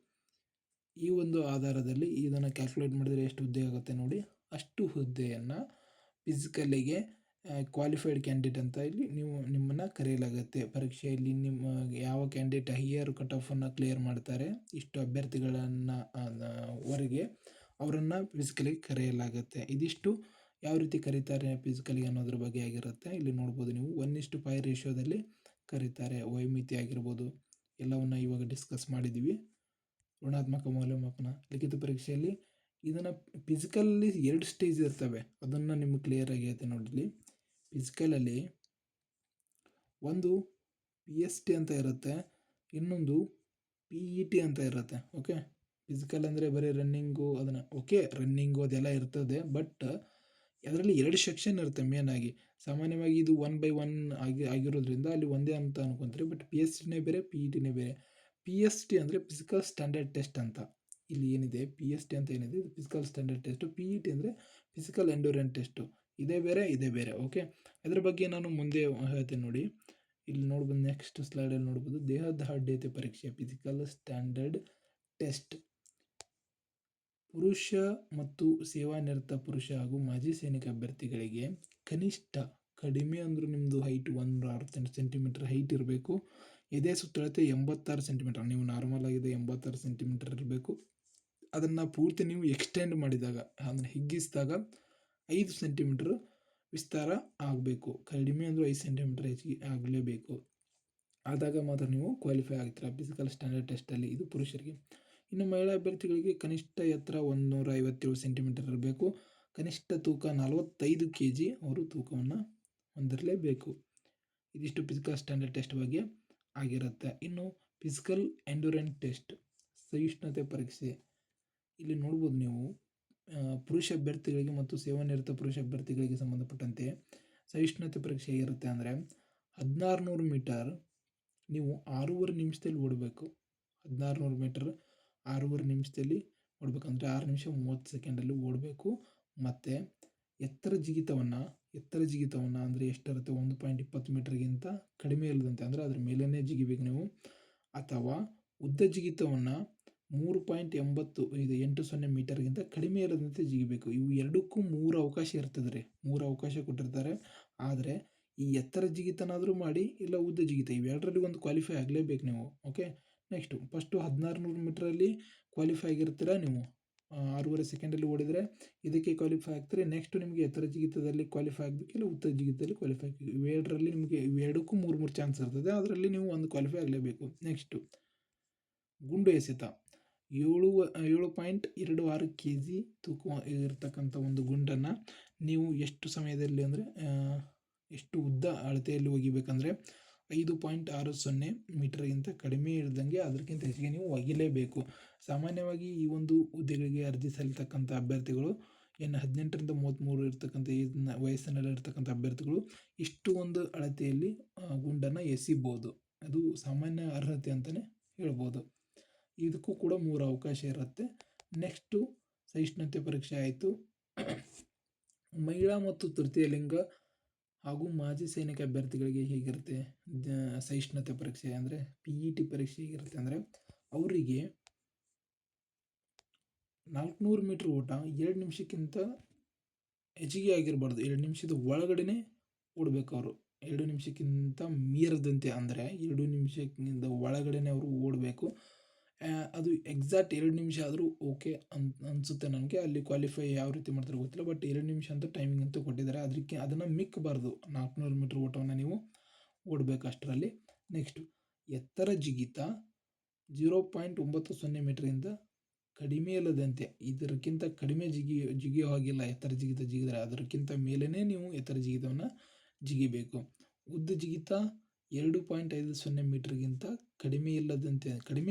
ಈ ಒಂದು ಆಧಾರದಲ್ಲಿ ಇದನ್ನು ಕ್ಯಾಲ್ಕುಲೇಟ್ ಮಾಡಿದರೆ ಎಷ್ಟು ಹುದ್ದೆ ಆಗುತ್ತೆ ನೋಡಿ. ಅಷ್ಟು ಹುದ್ದೆಯನ್ನು ಫಿಸಿಕಲಿಗೆ ಕ್ವಾಲಿಫೈಡ್ ಕ್ಯಾಂಡಿಡೇಟ್ ಅಂತ ಇಲ್ಲಿ ನಿಮ್ಮನ್ನು ಕರೆಯಲಾಗುತ್ತೆ. ಪರೀಕ್ಷೆಯಲ್ಲಿ ನಿಮ್ಮ ಯಾವ ಕ್ಯಾಂಡಿಡೇಟ್ ಹೈಯರ್ ಕಟ್ ಆಫನ್ನು ಕ್ಲಿಯರ್ ಮಾಡ್ತಾರೆ, ಇಷ್ಟು ಅಭ್ಯರ್ಥಿಗಳನ್ನು ವರೆಗೆ ಅವರನ್ನು ಫಿಸಿಕಲಿಗೆ ಕರೆಯಲಾಗುತ್ತೆ. ಇದಿಷ್ಟು ಯಾವ ರೀತಿ ಕರೀತಾರೆ ಫಿಸಿಕಲಿಗೆ ಅನ್ನೋದ್ರ ಬಗ್ಗೆ ಆಗಿರುತ್ತೆ. ಇಲ್ಲಿ ನೋಡ್ಬೋದು ನೀವು, 1:5 ರೇಷಿಯೋದಲ್ಲಿ ಕರೀತಾರೆ. ವಯೋಮಿತಿ ಆಗಿರ್ಬೋದು ಎಲ್ಲವನ್ನು ಇವಾಗ ಡಿಸ್ಕಸ್ ಮಾಡಿದ್ದೀವಿ. ಋಣಾತ್ಮಕ ಮೌಲ್ಯಮಾಪನ ಲಿಖಿತ ಪರೀಕ್ಷೆಯಲ್ಲಿ ಇದನ್ನು ಫಿಸಿಕಲಲ್ಲಿ 2 ಸ್ಟೇಜ್ ಇರ್ತವೆ. ಅದನ್ನು ನಿಮಗೆ ಕ್ಲಿಯರಾಗಿ ಹೇಳ್ತೀನಿ ನೋಡಿಲಿ. ಫಿಸಿಕಲಲ್ಲಿ ಒಂದು PST ಅಂತ ಇರುತ್ತೆ, ಇನ್ನೊಂದು PET ಅಂತ ಇರುತ್ತೆ. ಓಕೆ, ಫಿಸಿಕಲ್ ಅಂದರೆ ಬರೀ ರನ್ನಿಂಗು ಅದನ್ನು ಓಕೆ, ರನ್ನಿಂಗು ಅದೆಲ್ಲ ಇರ್ತದೆ. ಬಟ್ ಅದರಲ್ಲಿ 2 ಸೆಕ್ಷನ್ ಇರುತ್ತೆ ಮೇನ್ ಆಗಿ. ಸಾಮಾನ್ಯವಾಗಿ ಇದು 1/1 ಆಗಿರೋದ್ರಿಂದ ಅಲ್ಲಿ ಒಂದೇ ಅಂತ ಅನ್ಕೊಂತಾರೆ. ಬಟ್ ಪಿ ಎಸ್ ಟಿನೇ ಬೇರೆ, ಪಿ ಇ ಟಿನೇ ಬೇರೆ. ಪಿ ಎಸ್ ಟಿ ಅಂದರೆ ಫಿಸಿಕಲ್ ಸ್ಟ್ಯಾಂಡರ್ಡ್ ಟೆಸ್ಟ್ ಅಂತ. ಇಲ್ಲಿ ಏನಿದೆ ಪಿ ಎಸ್ ಟಿ ಅಂತ ಏನಿದೆ ಇದು physical standard test. P E T ಅಂದರೆ ಫಿಸಿಕಲ್ ಎಂಡೂರೆನ್ಸ್ ಟೆಸ್ಟು. ಇದೇ ಬೇರೆ, ಇದೇ ಬೇರೆ. ಓಕೆ, ಅದ್ರ ಬಗ್ಗೆ ನಾನು ಮುಂದೆ ಹೇಳ್ತೇನೆ ನೋಡಿ. ಇಲ್ಲಿ ನೋಡ್ಬೋದು, ನೆಕ್ಸ್ಟ್ ಸ್ಲೈಡಲ್ಲಿ ನೋಡ್ಬೋದು, ದೇಹದ ದಾರ್ಢ್ಯತೆ ಪರೀಕ್ಷೆ ಫಿಸಿಕಲ್ ಸ್ಟ್ಯಾಂಡರ್ಡ್ ಟೆಸ್ಟ್. ಪುರುಷ ಮತ್ತು ಸೇವಾನಿರತ ಪುರುಷ ಹಾಗೂ ಮಾಜಿ ಸೈನಿಕ ಅಭ್ಯರ್ಥಿಗಳಿಗೆ ಕನಿಷ್ಠ, ಕಡಿಮೆ ಅಂದರೂ ನಿಮ್ಮದು ಹೈಟ್ 168 ಸೆಂಟಿಮೀಟರ್ ಹೈಟ್ ಇರಬೇಕು. ಎದೆ ಸುತ್ತಳತೆ 86 ಸೆಂಟಿಮೀಟರ್. ನೀವು ನಾರ್ಮಲ್ ಆಗಿದೆ 86 ಸೆಂಟಿಮೀಟರ್ ಇರಬೇಕು. ಅದನ್ನು ಪೂರ್ತಿ ನೀವು ಎಕ್ಸ್ಟೆಂಡ್ ಮಾಡಿದಾಗ, ಅಂದರೆ ಹಿಗ್ಗಿಸಿದಾಗ 5 ಸೆಂಟಿಮೀಟರ್ ವಿಸ್ತಾರ ಆಗಬೇಕು. ಕಡಿಮೆ ಅಂದರೂ 5 ಸೆಂಟಿಮೀಟರ್ ಹೆಚ್ಚಿಗೆ ಆಗಲೇಬೇಕು. ಆದಾಗ ಮಾತ್ರ ನೀವು ಕ್ವಾಲಿಫೈ ಆಗ್ತೀರಾ ಫಿಸಿಕಲ್ ಸ್ಟ್ಯಾಂಡರ್ಡ್ ಟೆಸ್ಟಲ್ಲಿ. ಇದು ಪುರುಷರಿಗೆ. ಇನ್ನು ಮಹಿಳಾ ಅಭ್ಯರ್ಥಿಗಳಿಗೆ ಕನಿಷ್ಠ ಎತ್ತರ 157 ಸೆಂಟಿಮೀಟರ್ ಇರಬೇಕು. ಕನಿಷ್ಠ ತೂಕ 45 kg ಅವರು ತೂಕವನ್ನು ಹೊಂದಿರಲೇಬೇಕು. ಇದಿಷ್ಟು ಫಿಸಿಕಲ್ ಸ್ಟ್ಯಾಂಡರ್ಡ್ ಟೆಸ್ಟ್ ಬಗ್ಗೆ ಆಗಿರುತ್ತೆ. ಇನ್ನು ಫಿಸಿಕಲ್ ಎಂಡ್ಯೂರೆನ್ಸ್ ಟೆಸ್ಟ್, ಸಹಿಷ್ಣುತೆ ಪರೀಕ್ಷೆ. ಇಲ್ಲಿ ನೋಡ್ಬೋದು ನೀವು, ಪುರುಷ ಅಭ್ಯರ್ಥಿಗಳಿಗೆ ಮತ್ತು ಸೇವಾನಿರತ ಪುರುಷ ಅಭ್ಯರ್ಥಿಗಳಿಗೆ ಸಂಬಂಧಪಟ್ಟಂತೆ ಸಹಿಷ್ಣುತೆ ಪರೀಕ್ಷೆ ಹೇಗಿರುತ್ತೆ ಅಂದರೆ 1600 ಮೀಟರ್ ನೀವು 6.5 ನಿಮಿಷದಲ್ಲಿ ಓಡಬೇಕು. 1600 ಮೀಟರ್ 6.5 ನಿಮಿಷದಲ್ಲಿ ಓಡಬೇಕಂದ್ರೆ 6 ನಿಮಿಷ 30 ಸೆಕೆಂಡಲ್ಲಿ ಓಡಬೇಕು. ಮತ್ತು ಎತ್ತರ ಜಿಗಿತವನ್ನು ಅಂದರೆ ಎಷ್ಟಿರುತ್ತೆ, 1.20 ಮೀಟರ್ಗಿಂತ ಕಡಿಮೆ ಇಲ್ಲದಂತೆ, ಅಂದರೆ ಅದ್ರ ಮೇಲೇ ಜಿಗಿಬೇಕು ನೀವು. ಅಥವಾ ಉದ್ದ ಜಿಗಿತವನ್ನು 3.80 ಮೀಟರ್ಗಿಂತ ಕಡಿಮೆ ಇಲ್ಲದಂತೆ ಜಿಗಿಬೇಕು. ಇವು ಎರಡಕ್ಕೂ 3 ಅವಕಾಶ ಇರ್ತದೆ ರೀ. 3 ಅವಕಾಶ ಕೊಟ್ಟಿರ್ತಾರೆ. ಆದರೆ ಈ ಎತ್ತರ ಜಿಗಿತನಾದರೂ ಮಾಡಿ, ಇಲ್ಲ ಉದ್ದ ಜಿಗಿತ, ಇವೆರಡರಲ್ಲಿ ಒಂದು ಕ್ವಾಲಿಫೈ ಆಗಲೇಬೇಕು ನೀವು. ಓಕೆ, ನೆಕ್ಸ್ಟು ಫಸ್ಟು 1600 ಮೀಟ್ರಲ್ಲಿ ಕ್ವಾಲಿಫೈ ಆಗಿರ್ತೀರ ನೀವು. 6.5 ಸೆಕೆಂಡಲ್ಲಿ ಓಡಿದರೆ ಇದಕ್ಕೆ ಕ್ವಾಲಿಫೈ ಆಗ್ತೀರಿ. ನೆಕ್ಸ್ಟು ನಿಮಗೆ ಎತ್ತರ ಜಿಗಿತದಲ್ಲಿ ಕ್ವಾಲಿಫೈ ಆಗಬೇಕು, ಇಲ್ಲ ಉದ್ದ ಜಿಗಿತದಲ್ಲಿ ಕ್ವಾಲಿಫೈ ಆಗಬೇಕು. ಇವೆರಡರಲ್ಲಿ ನಿಮಗೆ ಇವೆರಡಕ್ಕೂ 3 ಚಾನ್ಸ್ ಇರ್ತದೆ. ಅದರಲ್ಲಿ ನೀವು ಒಂದು ಕ್ವಾಲಿಫೈ ಆಗಲೇಬೇಕು. ನೆಕ್ಸ್ಟು ಗುಂಡು ಎಸೆತ. 7.26 kg ತೂಕ ಇರತಕ್ಕಂಥ ಒಂದು ಗುಂಡನ್ನು ನೀವು ಎಷ್ಟು ಸಮಯದಲ್ಲಿ, ಅಂದರೆ ಎಷ್ಟು ಉದ್ದ ಅಳತೆಯಲ್ಲಿ ಒಗಿಬೇಕಂದ್ರೆ 5.60 ಮೀಟರ್ಗಿಂತ ಕಡಿಮೆ ಇರದಂಗೆ ಅದಕ್ಕಿಂತ ಹೆಚ್ಚಿಗೆ ನೀವು ಒಗಿಲೇಬೇಕು. ಸಾಮಾನ್ಯವಾಗಿ ಈ ಒಂದು ಹುದ್ದೆಗಳಿಗೆ ಅರ್ಜಿ ಸಲ್ಲಿತಕ್ಕಂಥ ಅಭ್ಯರ್ಥಿಗಳು 18ರಿಂದ 33 ಇರ್ತಕ್ಕಂಥ ವಯಸ್ಸಿನಲ್ಲಿರ್ತಕ್ಕಂಥ ಅಭ್ಯರ್ಥಿಗಳು ಇಷ್ಟು ಒಂದು ಅಳತೆಯಲ್ಲಿ ಗುಂಡನ್ನು ಎಸಿಬೋದು. ಅದು ಸಾಮಾನ್ಯ ಅರ್ಹತೆ ಅಂತಲೇ ಹೇಳ್ಬೋದು. ಇದಕ್ಕೂ ಕೂಡ 3 ಅವಕಾಶ ಇರುತ್ತೆ. ನೆಕ್ಸ್ಟು ಸಹಿಷ್ಣುತೆ ಪರೀಕ್ಷೆ ಆಯಿತು. ಮಹಿಳಾ ಮತ್ತು ತೃತೀಯ ಲಿಂಗ ಹಾಗೂ ಮಾಜಿ ಸೈನಿಕ ಅಭ್ಯರ್ಥಿಗಳಿಗೆ ಹೇಗಿರುತ್ತೆ ಸಹಿಷ್ಣುತೆ ಪರೀಕ್ಷೆ ಅಂದರೆ ಪಿ ಇ ಟಿ ಪರೀಕ್ಷೆ ಹೇಗಿರುತ್ತೆ ಅಂದರೆ, ಅವರಿಗೆ 400 ಮೀಟ್ರ್ ಓಟ 2 ನಿಮಿಷಕ್ಕಿಂತ ಹೆಚ್ಚಿಗೆ ಆಗಿರಬಾರ್ದು. 2 ನಿಮಿಷದ ಒಳಗಡೆ ಓಡಬೇಕು ಅವರು. 2 ನಿಮಿಷಕ್ಕಿಂತ ಮೀರದಂತೆ, ಅಂದರೆ 2 ನಿಮಿಷಕ್ಕಿಂತ ಒಳಗಡೆ ಅವರು ಓಡಬೇಕು. ಅದು ಎಕ್ಸಾಕ್ಟ್ 2 ನಿಮಿಷ ಆದರೂ ಓಕೆ ಅನಿಸುತ್ತೆ ನನಗೆ. ಅಲ್ಲಿ ಕ್ವಾಲಿಫೈ ಯಾವ ರೀತಿ ಮಾಡ್ತಾರೆ ಗೊತ್ತಿಲ್ಲ. ಬಟ್ 2 ನಿಮಿಷ ಅಂತ ಟೈಮಿಂಗ್ ಅಂತೂ ಕೊಟ್ಟಿದ್ದಾರೆ. ಅದನ್ನು ಮಿಕ್ಕಬಾರ್ದು. 400 ಮೀಟ್ರ್ ಓಟವನ್ನು ನೀವು ಓಡಬೇಕು ಅಷ್ಟರಲ್ಲಿ. ನೆಕ್ಸ್ಟು ಎತ್ತರ ಜಿಗಿತ 0.90 ಮೀಟ್ರಿಂದ ಕಡಿಮೆ ಇಲ್ಲದಂತೆ, ಇದಕ್ಕಿಂತ ಕಡಿಮೆ ಜಿಗಿಯೋ ಹಾಗಿಲ್ಲ. ಎತ್ತರ ಜಿಗಿತ ಜಿಗಿದರೆ ಅದಕ್ಕಿಂತ ಮೇಲೇ ನೀವು ಎತ್ತರ ಜಿಗಿತವನ್ನು ಜಿಗಿಬೇಕು. ಉದ್ದ ಜಿಗಿತ 2.50 ಮೀಟರ್ಗಿಂತ ಕಡಿಮೆ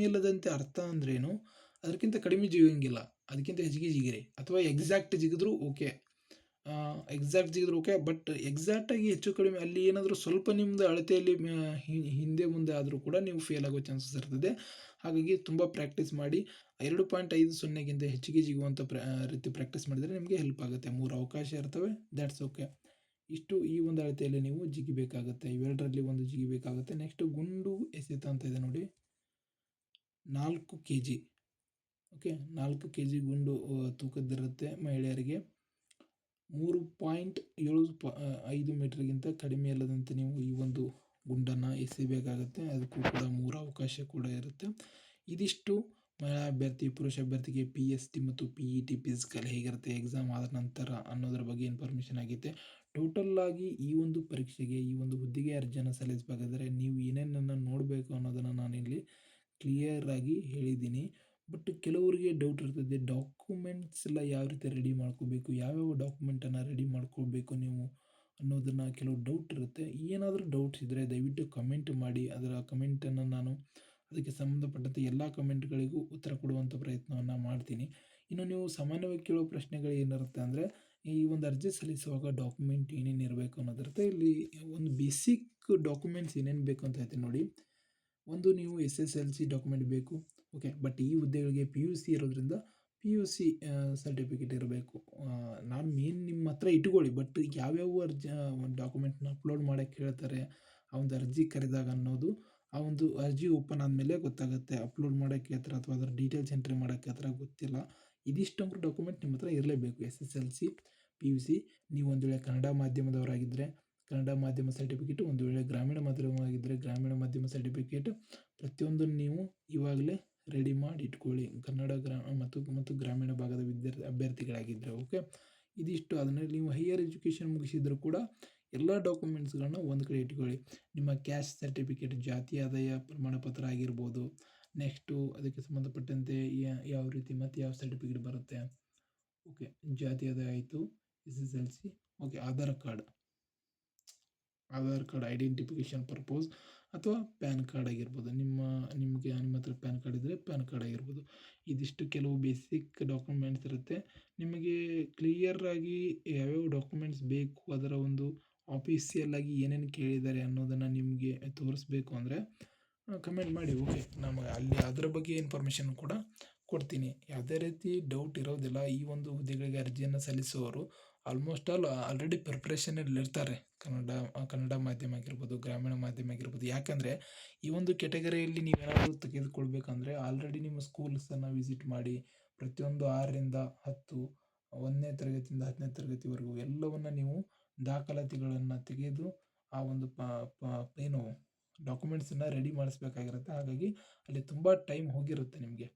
ಇಲ್ಲದಂತೆ ಅರ್ಥ ಅಂದ್ರೇನು, ಅದಕ್ಕಿಂತ ಕಡಿಮೆ ಜಿಗಿಯೋಂಗಿಲ್ಲ, ಅದಕ್ಕಿಂತ ಹೆಚ್ಚಿಗೆ ಜಿಗಿರಿ. ಅಥವಾ ಎಕ್ಸಾಕ್ಟ್ ಜಿಗಿದ್ರು ಓಕೆ, ಬಟ್ ಎಕ್ಸಾಕ್ಟಾಗಿ ಹೆಚ್ಚು ಕಡಿಮೆ ಅಲ್ಲಿ ಏನಾದರೂ ಸ್ವಲ್ಪ ನಿಮ್ಮದು ಅಳತೆಯಲ್ಲಿ ಹಿಂದೆ ಮುಂದೆ ಆದರೂ ಕೂಡ ನೀವು ಫೇಲ್ ಆಗೋ ಚಾನ್ಸಸ್ ಇರ್ತದೆ. ಹಾಗಾಗಿ ತುಂಬ ಪ್ರಾಕ್ಟೀಸ್ ಮಾಡಿ. 2.50ಗಿಂತ ಹೆಚ್ಚಿಗೆ ಜಿಗುವಂಥ ರೀತಿ ಪ್ರಾಕ್ಟೀಸ್ ಮಾಡಿದರೆ ನಿಮಗೆ ಹೆಲ್ಪ್ ಆಗುತ್ತೆ. 3 ಅವಕಾಶ ಇರ್ತವೆ, ದ್ಯಾಟ್ಸ್ ಓಕೆ. ಇಷ್ಟು ಈ ಒಂದು ಅಳತೆಯಲ್ಲಿ ನೀವು ಜಿಗಿಬೇಕಾಗುತ್ತೆ. ಇವೆರಡರಲ್ಲಿ ಒಂದು ಜಿಗಿಬೇಕಾಗುತ್ತೆ. ನೆಕ್ಸ್ಟು ಗುಂಡು ಎಸೆತ ಅಂತ ಇದೆ ನೋಡಿ, 4 kg. ಓಕೆ, 4 kg ಗುಂಡು ತೂಕದ್ದಿರುತ್ತೆ. ಮಹಿಳೆಯರಿಗೆ 3.75 ಮೀಟರ್ಗಿಂತ ಕಡಿಮೆ ಇಲ್ಲದಂತೆ ನೀವು ಈ ಒಂದು ಗುಂಡನ್ನು ಎಸೆಯಬೇಕಾಗುತ್ತೆ. ಅದಕ್ಕೂ ಕೂಡ 3 ಅವಕಾಶ ಕೂಡ ಇರುತ್ತೆ. ಇದಿಷ್ಟು ಮಹಿಳಾ ಅಭ್ಯರ್ಥಿ, ಪುರುಷ ಅಭ್ಯರ್ಥಿಗೆ ಪಿ ಎಸ್ ಟಿ ಮತ್ತು ಪಿ ಇ ಟಿ ಫಿಸಿಕಲ್ ಹೇಗಿರುತ್ತೆ ಎಕ್ಸಾಮ್ ಆದ ನಂತರ ಅನ್ನೋದ್ರ ಬಗ್ಗೆ ಇನ್ಫಾರ್ಮೇಷನ್ ಆಗಿತ್ತೆ. ಟೋಟಲ್ಲಾಗಿ ಈ ಒಂದು ಪರೀಕ್ಷೆಗೆ, ಈ ಒಂದು ಹುದ್ದೆಗೆ ಅರ್ಜಿಯನ್ನು ಸಲ್ಲಿಸಬೇಕಾದ್ರೆ ನೀವು ಏನೇನನ್ನು ನೋಡಬೇಕು ಅನ್ನೋದನ್ನು ನಾನಿಲ್ಲಿ ಕ್ಲಿಯರಾಗಿ ಹೇಳಿದ್ದೀನಿ. ಬಟ್ ಕೆಲವರಿಗೆ ಡೌಟ್ ಇರ್ತದೆ, ಡಾಕ್ಯುಮೆಂಟ್ಸ್ ಎಲ್ಲ ಯಾವ ರೀತಿ ರೆಡಿ ಮಾಡ್ಕೋಬೇಕು, ಯಾವ್ಯಾವ ಡಾಕ್ಯುಮೆಂಟನ್ನು ರೆಡಿ ಮಾಡ್ಕೋಬೇಕು ನೀವು ಅನ್ನೋದನ್ನು ಕೆಲವು ಡೌಟ್ ಇರುತ್ತೆ. ಏನಾದರೂ ಡೌಟ್ಸ್ ಇದ್ದರೆ ದಯವಿಟ್ಟು ಕಮೆಂಟ್ ಮಾಡಿ. ಅದರ ಕಮೆಂಟನ್ನು ನಾನು ಅದಕ್ಕೆ ಸಂಬಂಧಪಟ್ಟಂತೆ ಎಲ್ಲ ಕಮೆಂಟ್ಗಳಿಗೂ ಉತ್ತರ ಕೊಡುವಂಥ ಪ್ರಯತ್ನವನ್ನು ಮಾಡ್ತೀನಿ. ಇನ್ನು ನೀವು ಸಾಮಾನ್ಯವಾಗಿ ಕೇಳೋ ಪ್ರಶ್ನೆಗಳು ಏನಿರುತ್ತೆ ಅಂದರೆ, ಈ ಒಂದು ಅರ್ಜಿ ಸಲ್ಲಿಸುವಾಗ ಡಾಕ್ಯುಮೆಂಟ್ ಏನೇನು ಇರಬೇಕು ಅನ್ನೋದಿರುತ್ತೆ. ಇಲ್ಲಿ ಒಂದು ಬೇಸಿಕ್ ಡಾಕ್ಯುಮೆಂಟ್ಸ್ ಏನೇನು ಬೇಕು ಅಂತ ಹೇಳ್ತೀನಿ ನೋಡಿ. ಒಂದು ನೀವು SSLC ಡಾಕ್ಯುಮೆಂಟ್ ಬೇಕು. ಓಕೆ, ಬಟ್ ಈ ಹುದ್ದೆಗಳಿಗೆ PUC ಇರೋದ್ರಿಂದ PUC ಸರ್ಟಿಫಿಕೇಟ್ ಇರಬೇಕು. ನಾನು ಮೇನ್ ನಿಮ್ಮ ಹತ್ರ ಇಟ್ಕೊಳ್ಳಿ, ಬಟ್ ಯಾವ್ಯಾವ ಅರ್ಜಿ ಡಾಕ್ಯುಮೆಂಟ್ನ ಅಪ್ಲೋಡ್ ಮಾಡೋಕ್ಕೆ ಹೇಳ್ತಾರೆ ಆ ಒಂದು ಅರ್ಜಿ ಕರೆದಾಗ ಅನ್ನೋದು ಆ ಒಂದು ಅರ್ಜಿ ಓಪನ್ ಆದಮೇಲೆ ಗೊತ್ತಾಗುತ್ತೆ. ಅಪ್ಲೋಡ್ ಮಾಡೋಕ್ಕೆ ಹೇಳ್ತಾರೆ ಅಥವಾ ಅದರ ಡೀಟೇಲ್ಸ್ ಎಂಟ್ರಿ ಮಾಡೋಕ್ಕೆ ಹೇಳ್ತಾರೆ, ಗೊತ್ತಿಲ್ಲ. ಇದಿಷ್ಟೊಂದು ಡಾಕ್ಯುಮೆಂಟ್ ನಿಮ್ಮ ಹತ್ರ ಇರಲೇಬೇಕು. SSLC, PUC, ನೀವು ಒಂದು ವೇಳೆ ಕನ್ನಡ ಮಾಧ್ಯಮದವರಾಗಿದ್ದರೆ ಕನ್ನಡ ಮಾಧ್ಯಮ ಸರ್ಟಿಫಿಕೇಟ್, ಒಂದು ವೇಳೆ ಗ್ರಾಮೀಣ ಮಾಧ್ಯಮವಾಗಿದ್ದರೆ ಗ್ರಾಮೀಣ ಮಾಧ್ಯಮ ಸರ್ಟಿಫಿಕೇಟ್, ಪ್ರತಿಯೊಂದನ್ನು ನೀವು ಇವಾಗಲೇ ರೆಡಿ ಮಾಡಿ ಇಟ್ಕೊಳ್ಳಿ, ಕನ್ನಡ ಮತ್ತು ಗ್ರಾಮೀಣ ಭಾಗದ ಅಭ್ಯರ್ಥಿಗಳಾಗಿದ್ದರೆ. ಓಕೆ, ಇದಿಷ್ಟು ಆದಮೇಲೆ ನೀವು ಹೈಯರ್ ಎಜುಕೇಷನ್ ಮುಗಿಸಿದರೂ ಕೂಡ ಎಲ್ಲ ಡಾಕ್ಯುಮೆಂಟ್ಸ್ಗಳನ್ನ ಒಂದು ಕಡೆ ಇಟ್ಕೊಳ್ಳಿ. ನಿಮ್ಮ ಕ್ಯಾಸ್ಟ್ ಸರ್ಟಿಫಿಕೇಟ್, ಜಾತಿ ಆದಾಯ ಪ್ರಮಾಣ ಪತ್ರ ಆಗಿರ್ಬೋದು. ನೆಕ್ಸ್ಟು ಅದಕ್ಕೆ ಸಂಬಂಧಪಟ್ಟಂತೆ ಯಾವ ರೀತಿ ಮತ್ತು ಯಾವ ಸರ್ಟಿಫಿಕೇಟ್ ಬರುತ್ತೆ. ಓಕೆ, ಜಾತಿ ಆದಾಯ ಆಯಿತು, SSLC. Okay, Aadhaar card identification purpose ಅಥವಾ ಪ್ಯಾನ್ ಕಾರ್ಡ್ ಆಗಿರ್ಬೋದು. ನಿಮ್ಮ ಹತ್ರ ಪ್ಯಾನ್ ಕಾರ್ಡ್ ಇದ್ದರೆ ಪ್ಯಾನ್ ಕಾರ್ಡ್ ಆಗಿರ್ಬೋದು. ಇದಿಷ್ಟು ಕೆಲವು ಬೇಸಿಕ್ ಡಾಕ್ಯುಮೆಂಟ್ಸ್ ಇರುತ್ತೆ. ನಿಮಗೆ ಕ್ಲಿಯರಾಗಿ ಯಾವ್ಯಾವ ಡಾಕ್ಯುಮೆಂಟ್ಸ್ ಬೇಕು, ಅದರ ಒಂದು ಆಫೀಸಿಯಲ್ ಆಗಿ ಏನೇನು ಕೇಳಿದ್ದಾರೆ ಅನ್ನೋದನ್ನು ನಿಮಗೆ ತೋರಿಸ್ಬೇಕು ಅಂದರೆ ಕಮೆಂಟ್ ಮಾಡಿ. ಓಕೆ, ನಮಗೆ ಅಲ್ಲಿ ಅದರ ಬಗ್ಗೆ ಇನ್ಫಾರ್ಮೇಷನ್ ಕೂಡ ಕೊಡ್ತೀನಿ. ಯಾವುದೇ ರೀತಿ ಡೌಟ್ ಇರೋದಿಲ್ಲ. ಈ ಒಂದು ಹುದ್ದೆಗಳಿಗೆ ಅರ್ಜಿಯನ್ನು ಸಲ್ಲಿಸುವವರು ಆಲ್ಮೋಸ್ಟ್ ಆಲ್ರೆಡಿ ಪ್ರಿಪ್ರೇಷನಲ್ಲಿ ಇರ್ತಾರೆ. ಕನ್ನಡ ಮಾಧ್ಯಮ ಆಗಿರ್ಬೋದು, ಗ್ರಾಮೀಣ ಮಾಧ್ಯಮ ಆಗಿರ್ಬೋದು. ಯಾಕಂದರೆ ಈ ಒಂದು ಕೆಟಗರಿಯಲ್ಲಿ ನೀವೇನಾದರೂ ತೆಗೆದುಕೊಳ್ಬೇಕಂದ್ರೆ ಆಲ್ರೆಡಿ ನಿಮ್ಮ ಸ್ಕೂಲ್ಸನ್ನು ವಿಸಿಟ್ ಮಾಡಿ ಪ್ರತಿಯೊಂದು 6ರಿಂದ 10, 1ನೇ ತರಗತಿಯಿಂದ 10ನೇ ತರಗತಿವರೆಗೂ ಎಲ್ಲವನ್ನು ನೀವು ದಾಖಲಾತಿಗಳನ್ನು ತೆಗೆದು ಆ ಒಂದು ಏನು ಡಾಕ್ಯುಮೆಂಟ್ಸನ್ನು ರೆಡಿ ಮಾಡಿಸ್ಬೇಕಾಗಿರುತ್ತೆ. ಹಾಗಾಗಿ ಅಲ್ಲಿ ತುಂಬ ಟೈಮ್ ಹೋಗಿರುತ್ತೆ ನಿಮಗೆ.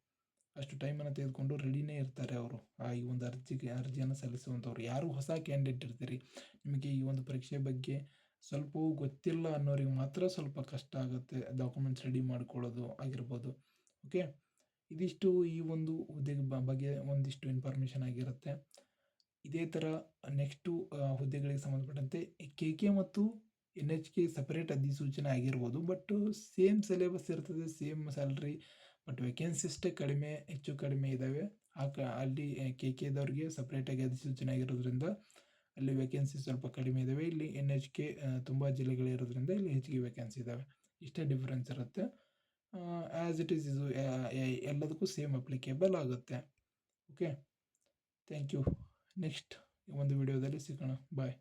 ಅಷ್ಟು ಟೈಮನ್ನು ತೆಗೆದುಕೊಂಡು ರೆಡಿನೇ ಇರ್ತಾರೆ ಅವರು, ಈ ಒಂದು ಅರ್ಜಿಯನ್ನು ಸಲ್ಲಿಸುವಂಥವ್ರು. ಯಾರು ಹೊಸ ಕ್ಯಾಂಡಿಡೇಟ್ ಇರ್ತೀರಿ, ನಿಮಗೆ ಈ ಒಂದು ಪರೀಕ್ಷೆ ಬಗ್ಗೆ ಸ್ವಲ್ಪವೂ ಗೊತ್ತಿಲ್ಲ ಅನ್ನೋರಿಗೆ ಮಾತ್ರ ಸ್ವಲ್ಪ ಕಷ್ಟ ಆಗುತ್ತೆ ಡಾಕ್ಯುಮೆಂಟ್ಸ್ ರೆಡಿ ಮಾಡ್ಕೊಳ್ಳೋದು ಆಗಿರ್ಬೋದು. ಓಕೆ, ಇದಿಷ್ಟು ಈ ಒಂದು ಹುದ್ದೆಗೆ ಬಗ್ಗೆ ಒಂದಿಷ್ಟು ಇನ್ಫಾರ್ಮೇಷನ್ ಆಗಿರುತ್ತೆ. ಇದೇ ಥರ ನೆಕ್ಸ್ಟು ಹುದ್ದೆಗಳಿಗೆ ಸಂಬಂಧಪಟ್ಟಂತೆ KK ಮತ್ತು NHK ಸಪರೇಟ್ ಅಧಿಸೂಚನೆ ಆಗಿರ್ಬೋದು. ಬಟ್ ಸೇಮ್ ಸಿಲೆಬಸ್ ಇರ್ತದೆ, ಸೇಮ್ ಸ್ಯಾಲ್ರಿ, ಬಟ್ ವೇಕೆನ್ಸಿ ಅಷ್ಟೇ ಹೆಚ್ಚು ಕಡಿಮೆ ಇದ್ದಾವೆ. ಅಲ್ಲಿ KKದವ್ರಿಗೆ ಸಪ್ರೇಟಾಗಿ ಅಧಿಸೂಚನೆ ಆಗಿರೋದ್ರಿಂದ ಅಲ್ಲಿ ವೇಕೆನ್ಸಿ ಸ್ವಲ್ಪ ಕಡಿಮೆ ಇದ್ದಾವೆ. ಇಲ್ಲಿ NHK ತುಂಬ ಜಿಲ್ಲೆಗಳಿರೋದ್ರಿಂದ ಇಲ್ಲಿ ಹೆಚ್ಚಿಗೆ ವೇಕೆನ್ಸಿ ಇದ್ದಾವೆ. ಇಷ್ಟೇ ಡಿಫ್ರೆನ್ಸ್ ಇರುತ್ತೆ. ಆ್ಯಸ್ ಇಟ್ ಈಸ್ ಇದು ಎಲ್ಲದಕ್ಕೂ ಸೇಮ್ ಅಪ್ಲಿಕೇಬಲ್ ಆಗುತ್ತೆ. Okay, thank you. ನೆಕ್ಸ್ಟ್ ಒಂದು ವಿಡಿಯೋದಲ್ಲಿ ಸಿಗೋಣ. ಬಾಯ್.